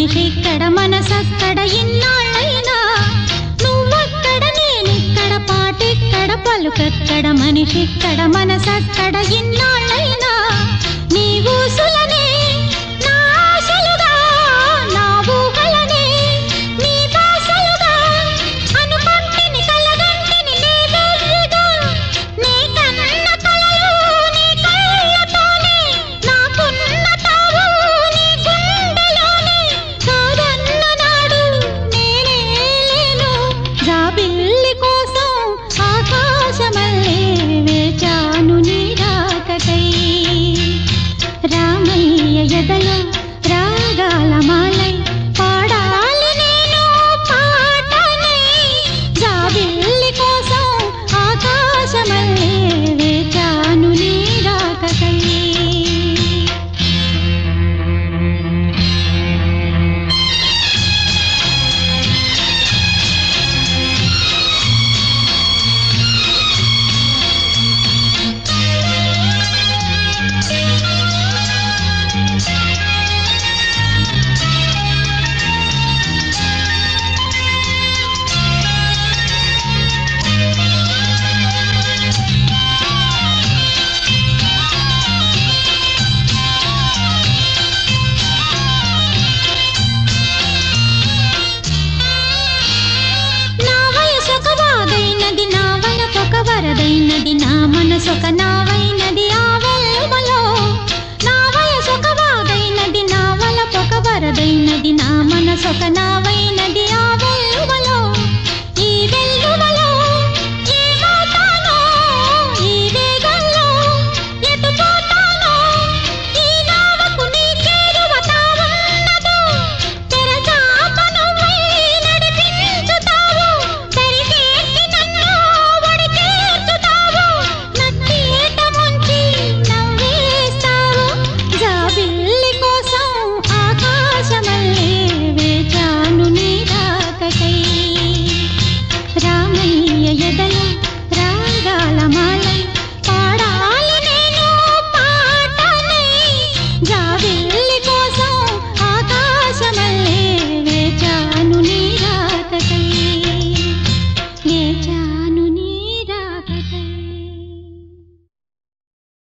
మనిషిక్కడ మనసక్కడ ఇన్నాళ్ళైనా నువ్వక్కడ నేనిక్కడ పాటిక్కడ పలుకక్కడ మనిషిక్కడ మనసక్కడ ఇన్నాళ్ళైనా నీ ఊసులనే నా ఆశలుగా నా ఊహలనే నీ దాసలుగా అనుకుంటిని కలగంటిని నీవేగా నీ కన్న కలలు నీ కళ్ళతోనే నాకున్న తావు నీ గుండెలోనే కాదన్న నాడు నేనే లేను జాబిల్లి కోసం ఆకాశమల్లే వేచాను నీ రాకకై రామయ్య ఎదలో రాగాల మాలై పాడాలి నేను పాటనై జాబిల్లి కోసం ఆకాశమల్లే వేచాను నీ రాకకై వరదైనది నా మనసొక నావైనది ఆ వెల్లువలో నా వయసొక వాగైనది నా వలపొక వరదైనది నా మనసొక నావై